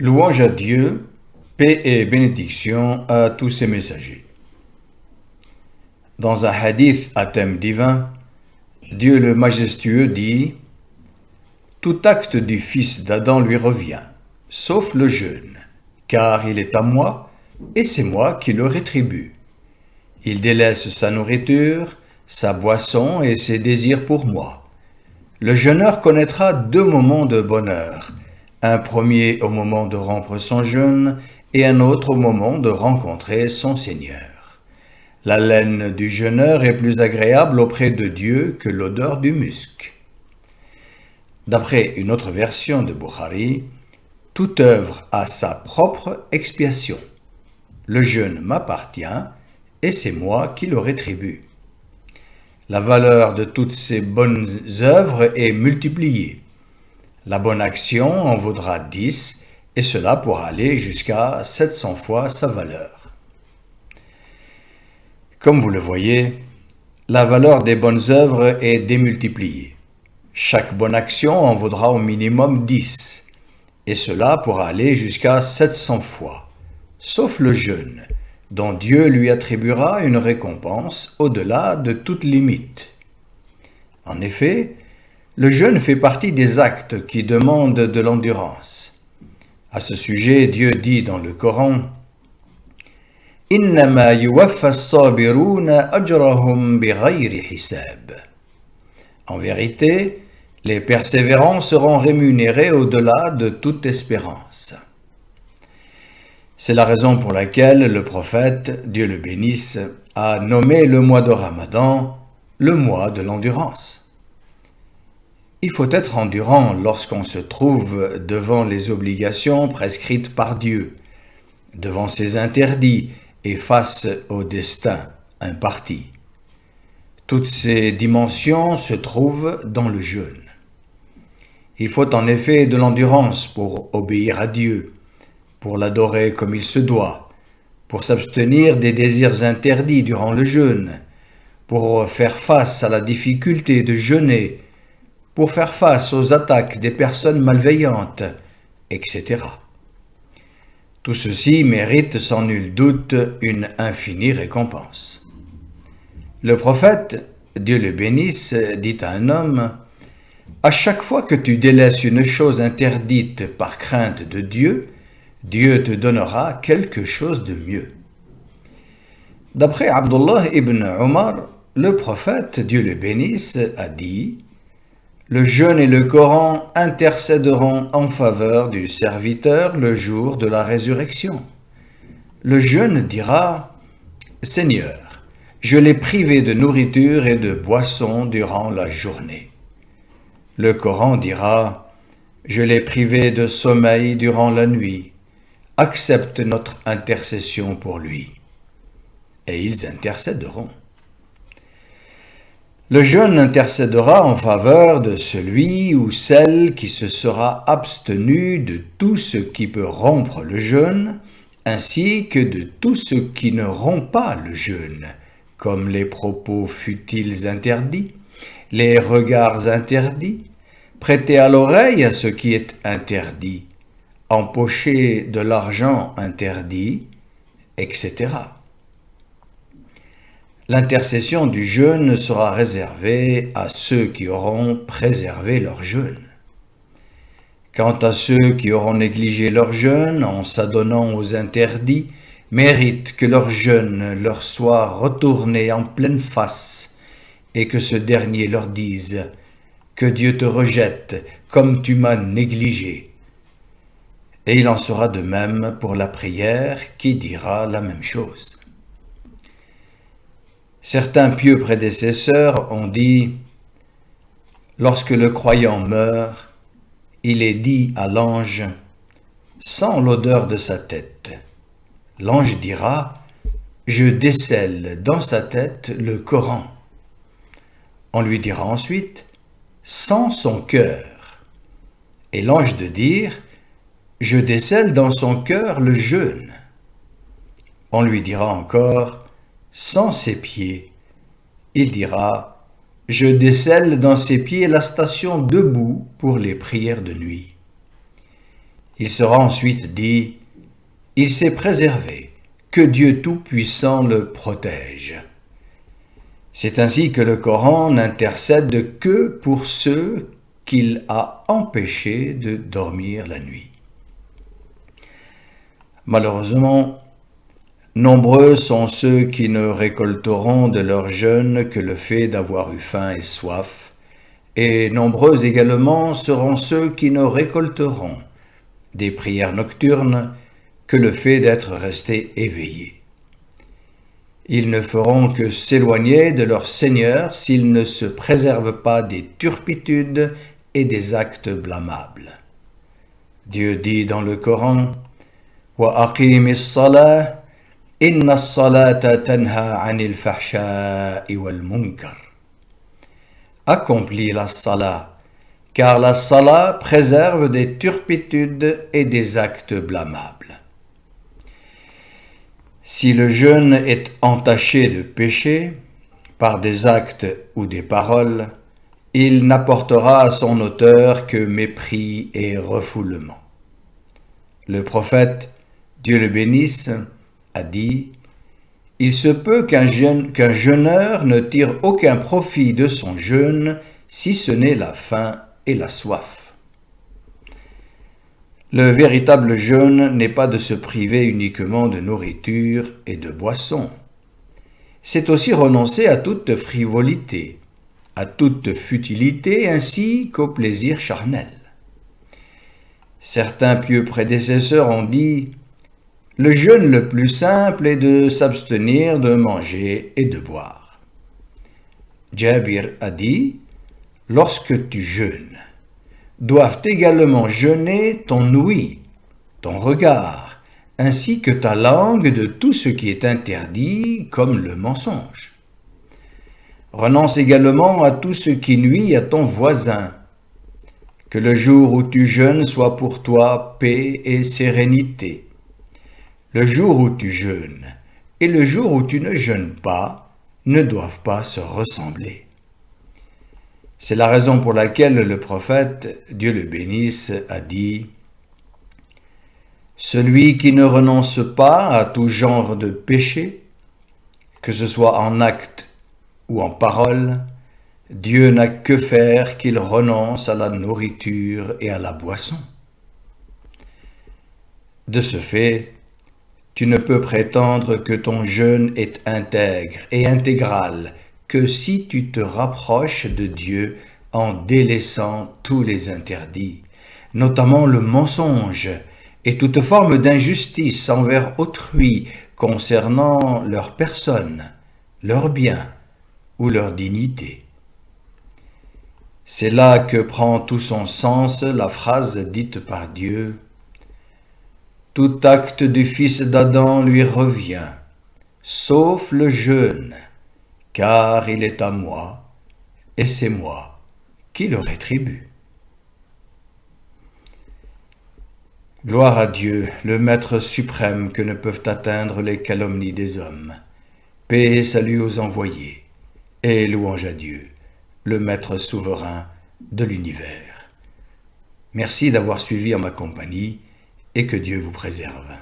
Louange à Dieu, paix et bénédiction à tous ses messagers. Dans un hadith à thème divin, Dieu le majestueux dit « Tout acte du fils d'Adam lui revient, sauf le jeûne, car il est à moi et c'est moi qui le rétribue. Il délaisse sa nourriture, sa boisson et ses désirs pour moi. Le jeûneur connaîtra 2 moments de bonheur, un premier au moment de rompre son jeûne et un autre au moment de rencontrer son Seigneur. La laine du jeûneur est plus agréable auprès de Dieu que l'odeur du musc. » D'après une autre version de Bukhari, toute œuvre a sa propre expiation. Le jeûne m'appartient et c'est moi qui le rétribue. La valeur de toutes ces bonnes œuvres est multipliée. La bonne action en vaudra 10 et cela pourra aller jusqu'à 700 fois sa valeur. Comme vous le voyez, la valeur des bonnes œuvres est démultipliée. Chaque bonne action en vaudra au minimum 10 et cela pourra aller jusqu'à 700 fois, sauf le jeûne, dont Dieu lui attribuera une récompense au-delà de toute limite. En effet, le jeûne fait partie des actes qui demandent de l'endurance. À ce sujet, Dieu dit dans le Coran « Innama yuwaffa as-sabiruna ajrahum bighayri hisab » En vérité, les persévérants seront rémunérés au-delà de toute espérance. C'est la raison pour laquelle le prophète, Dieu le bénisse, a nommé le mois de Ramadan le mois de l'endurance. Il faut être endurant lorsqu'on se trouve devant les obligations prescrites par Dieu, devant ses interdits et face au destin imparti. Toutes ces dimensions se trouvent dans le jeûne. Il faut en effet de l'endurance pour obéir à Dieu, pour l'adorer comme il se doit, pour s'abstenir des désirs interdits durant le jeûne, pour faire face à la difficulté de jeûner, pour faire face aux attaques des personnes malveillantes, etc. Tout ceci mérite sans nul doute une infinie récompense. Le prophète, Dieu le bénisse, dit à un homme « À chaque fois que tu délaisses une chose interdite par crainte de Dieu, Dieu te donnera quelque chose de mieux. » D'après Abdullah ibn Omar, le prophète, Dieu le bénisse, a dit « Le jeûne et le Coran intercéderont en faveur du serviteur le jour de la résurrection. Le jeûne dira « Seigneur, je l'ai privé de nourriture et de boisson durant la journée. » Le Coran dira « Je l'ai privé de sommeil durant la nuit. Accepte notre intercession pour lui. » Et ils intercéderont. Le jeûne intercédera en faveur de celui ou celle qui se sera abstenu de tout ce qui peut rompre le jeûne, ainsi que de tout ce qui ne rompt pas le jeûne, comme les propos futiles interdits, les regards interdits, prêter à l'oreille à ce qui est interdit, empocher de l'argent interdit, etc. L'intercession du jeûne sera réservée à ceux qui auront préservé leur jeûne. Quant à ceux qui auront négligé leur jeûne en s'adonnant aux interdits, méritent que leur jeûne leur soit retourné en pleine face et que ce dernier leur dise « Que Dieu te rejette comme tu m'as négligé ». Et il en sera de même pour la prière qui dira la même chose. Certains pieux prédécesseurs ont dit « Lorsque le croyant meurt, il est dit à l'ange « Sens l'odeur de sa tête ». L'ange dira « Je décèle dans sa tête le Coran ». On lui dira ensuite « Sens son cœur ». Et l'ange de dire « Je décèle dans son cœur le jeûne ». On lui dira encore « Sans ses pieds ». Il dira « Je décèle dans ses pieds la station debout pour les prières de nuit ». Il sera ensuite dit « Il s'est préservé, que Dieu Tout-Puissant le protège ». C'est ainsi que le Coran n'intercède que pour ceux qu'il a empêchés de dormir la nuit. Malheureusement, nombreux sont ceux qui ne récolteront de leur jeûne que le fait d'avoir eu faim et soif, et nombreux également seront ceux qui ne récolteront des prières nocturnes que le fait d'être restés éveillés. Ils ne feront que s'éloigner de leur Seigneur s'ils ne se préservent pas des turpitudes et des actes blâmables. Dieu dit dans le Coran « Wa aqimis salah, inna as-salata tanha anil fahsha'i wal munkar » Accomplis la salat, car la salat préserve des turpitudes et des actes blâmables. Si le jeûne est entaché de péché, par des actes ou des paroles, il n'apportera à son auteur que mépris et refoulement. Le prophète, Dieu le bénisse, a dit « Il se peut qu'un jeûneur ne tire aucun profit de son jeûne si ce n'est la faim et la soif. » Le véritable jeûne n'est pas de se priver uniquement de nourriture et de boissons. C'est aussi renoncer à toute frivolité, à toute futilité ainsi qu'au plaisir charnel. Certains pieux prédécesseurs ont dit « Le jeûne le plus simple est de s'abstenir de manger et de boire. » Jabir a dit « Lorsque tu jeûnes, doivent également jeûner ton ouïe, ton regard, ainsi que ta langue de tout ce qui est interdit, comme le mensonge. Renonce également à tout ce qui nuit à ton voisin. Que le jour où tu jeûnes soit pour toi paix et sérénité. Le jour où tu jeûnes et le jour où tu ne jeûnes pas ne doivent pas se ressembler. » C'est la raison pour laquelle le prophète, Dieu le bénisse, a dit « Celui qui ne renonce pas à tout genre de péché, que ce soit en acte ou en parole, Dieu n'a que faire qu'il renonce à la nourriture et à la boisson. » De ce fait, tu ne peux prétendre que ton jeûne est intègre et intégral que si tu te rapproches de Dieu en délaissant tous les interdits, notamment le mensonge et toute forme d'injustice envers autrui concernant leur personne, leurs biens ou leur dignité. C'est là que prend tout son sens la phrase dite par Dieu « Tout acte du fils d'Adam lui revient, sauf le jeûne, car il est à moi, et c'est moi qui le rétribue. » Gloire à Dieu, le Maître suprême que ne peuvent atteindre les calomnies des hommes. Paix et salut aux envoyés, et louange à Dieu, le Maître souverain de l'univers. Merci d'avoir suivi en ma compagnie, et que Dieu vous préserve.